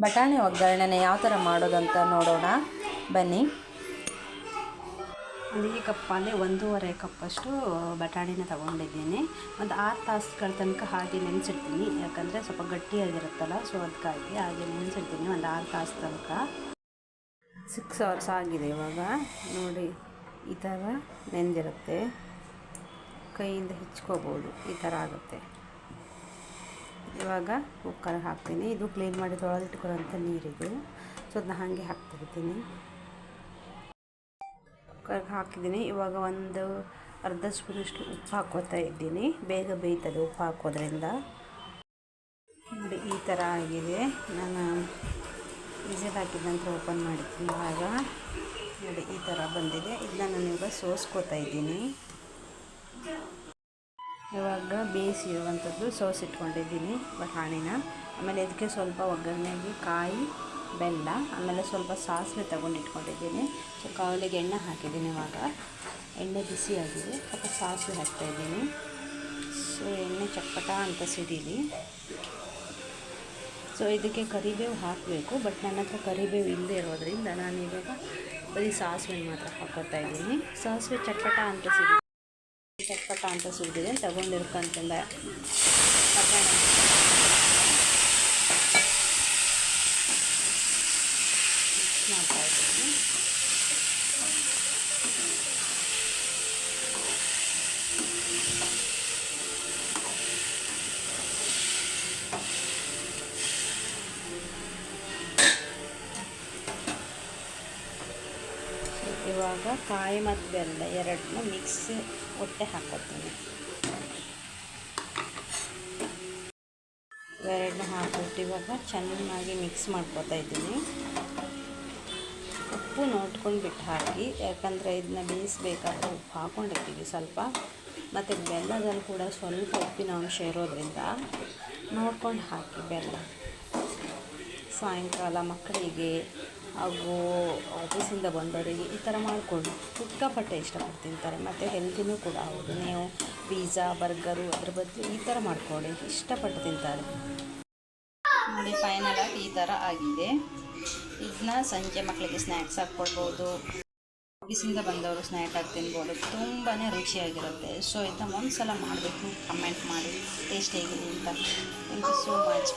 ಬಟಾಣಿ ಒಗ್ಗರಣೆನ ಯಾವ ಥರ ಮಾಡೋದಂತ ನೋಡೋಣ ಬನ್ನಿ. ಒಂದು ಈ ಕಪ್ಪಲ್ಲಿ 1.5 ಕಪ್ಪಷ್ಟು ಬಟಾಣಿನ ತಗೊಂಡಿದ್ದೀನಿ. ಒಂದು 6 ತಾಸುಗಳ ತನಕ ಹಾಗೆ ನೆನೆಸಿಡ್ತೀನಿ, ಯಾಕಂದರೆ ಸ್ವಲ್ಪ ಗಟ್ಟಿಯಾಗಿರುತ್ತಲ್ಲ, ಸೊ ಅದಕ್ಕಾಗಿ ಹಾಗೆ ನೆನೆಸಿಡ್ತೀನಿ ಒಂದು 6 ತಾಸು ತನಕ. 6 ಅವರ್ಸ್ ಆಗಿದೆ. ಇವಾಗ ನೋಡಿ, ಈ ಥರ ನೆಂದಿರುತ್ತೆ, ಕೈಯಿಂದ ಹೆಚ್ಕೋಬೋದು, ಈ ಥರ ಆಗುತ್ತೆ. ಇವಾಗ ಕುಕ್ಕರ್ ಹಾಕ್ತೀನಿ. ಇದು ಕ್ಲೀನ್ ಮಾಡಿ ತೊಳೆದಿಟ್ಕೊಳ್ಳೋಂಥ ನೀರಿದು, ಸೊ ಅದನ್ನ ಹಾಗೆ ಹಾಕ್ತಿರ್ತೀನಿ. ಕುಕ್ಕರ್ಗೆ ಹಾಕಿದ್ದೀನಿ. ಇವಾಗ ಒಂದು ಅರ್ಧ ಸ್ಪೂನಷ್ಟು ಉಪ್ಪು ಹಾಕ್ಕೋತಾ ಇದ್ದೀನಿ, ಬೇಗ ಬೇಯ್ತದೆ ಉಪ್ಪು ಹಾಕೋದ್ರಿಂದ. ನೋಡಿ ಈ ಥರ ಆಗಿದೆ. ನಾನು ವಿಸಿಲ್ ಹಾಕಿದ ನಂತರ ಓಪನ್ ಮಾಡಿದ್ದೀನಿ. ಇವಾಗ ನೋಡಿ ಈ ಥರ ಬಂದಿದೆ. ಇದನ್ನ ನಾನು ಇವಾಗ ಸೋಸ್ಕೋತಾ ಇದ್ದೀನಿ. ಇವಾಗ ಬೇಯಿಸಿರುವಂಥದ್ದು ಸೋಸಿಟ್ಕೊಂಡಿದ್ದೀನಿ ಬಟಾಣಿನ. ಆಮೇಲೆ ಇದಕ್ಕೆ ಸ್ವಲ್ಪ ಒಗ್ಗರಣೆಗೆ ಕಾಯಿ, ಬೆಲ್ಲ, ಆಮೇಲೆ ಸ್ವಲ್ಪ ಸಾಸಿವೆ ತಗೊಂಡಿಟ್ಕೊಂಡಿದ್ದೀನಿ. ಸೊ ಕಾವಲಿಗೆ ಎಣ್ಣೆ ಹಾಕಿದ್ದೀನಿ. ಇವಾಗ ಎಣ್ಣೆ ಬಿಸಿಯಾಗಿದೆ, ಸ್ವಲ್ಪ ಸಾಸಿವೆ ಹಾಕ್ತಾಯಿದ್ದೀನಿ. ಸೊ ಎಣ್ಣೆ ಚಟ್ಪಟ ಅಂತ ಸಿಡೀಲಿ. ಸೊ ಇದಕ್ಕೆ ಕರಿಬೇವು ಹಾಕಬೇಕು, ಬಟ್ ನನ್ನ ಹತ್ರ ಕರಿಬೇವು ಇಲ್ಲದೆ ಇರೋದ್ರಿಂದ ನಾನು ಇವಾಗ ಬರೀ ಸಾಸಿವೆ ಮಾತ್ರ ಹಾಕೋತಾ ಇದ್ದೀನಿ. ಸಾಸಿವೆ ಚಟ್ಪಟ ಅಂತ ಸುರಿದಿದೆ. ತಗೊಂಡಿರ್ಕಂತಿಂದ ಮಾಡ್ತಾ ಇದ್ದೀನಿ. ಇವಾಗ ಕಾಯಿ ಮತ್ತು ಬೆಲ್ಲ ಎರಡನ್ನೂ ಮಿಕ್ಸ್ ಒಟ್ಟೆ ಹಾಕೋತೀನಿ. ಎರಡನ್ನೂ ಹಾಕ್ಬಿಟ್ಟು ಇವಾಗ ಚೆನ್ನಾಗಿ ಮಿಕ್ಸ್ ಮಾಡ್ಕೊತಾ ಇದ್ದೀನಿ. ಉಪ್ಪು ನೋಡ್ಕೊಂಡು ಬಿಟ್ಟು ಹಾಕಿ, ಯಾಕಂದರೆ ಇದನ್ನ ಬೇಯಿಸ್ಬೇಕಾದ್ರೆ ಉಪ್ಪು ಹಾಕ್ಕೊಂಡಿರ್ತೀವಿ ಸ್ವಲ್ಪ, ಮತ್ತು ಬೆಲ್ಲದಲ್ಲಿ ಕೂಡ ಸ್ವಲ್ಪ ಉಪ್ಪಿನ ಅಂಶ ಇರೋದ್ರಿಂದ ನೋಡ್ಕೊಂಡು ಹಾಕಿ ಬೆಲ್ಲ. ಸಾಯಂಕಾಲ ಮಕ್ಕಳಿಗೆ ಹಾಗೂ ಆಫೀಸಿಂದ ಬಂದವರಿಗೆ ಈ ಥರ ಮಾಡಿಕೊಂಡು ಸಿಕ್ಕಾಪಟ್ಟೆ ಇಷ್ಟಪಟ್ಟು ತಿಂತಾರೆ, ಮತ್ತು ಹೆಲ್ತಿನೂ ಕೂಡ ಹೌದು. ನೀವು ಪಿಜ್ಜಾ, ಬರ್ಗರು ಅದ್ರ ಬದಲು ಈ ಥರ ಮಾಡ್ಕೊಳ್ಳಿ, ಇಷ್ಟಪಟ್ಟು ತಿಂತಾರೆ. ನೋಡಿ ಫೈನಲ್ ಆಗಿ ಈ ಥರ ಆಗಿದೆ. ಇದನ್ನ ಸಂಜೆ ಮಕ್ಕಳಿಗೆ ಸ್ನ್ಯಾಕ್ಸ್ ಹಾಕ್ಕೊಡ್ಬೋದು, ಆಫೀಸಿಂದ ಬಂದವರು ಸ್ನ್ಯಾಕ್ ಆಗಿ ತಿನ್ಬೋದು. ತುಂಬಾ ರುಚಿಯಾಗಿರುತ್ತೆ. ಸೊ ಇದನ್ನ ಒಂದು ಸಲ ಮಾಡಬೇಕು, ಕಮೆಂಟ್ ಮಾಡಿ ಟೇಸ್ಟ್ ಹೇಗಿದೆ ಅಂತ. Thank you so much.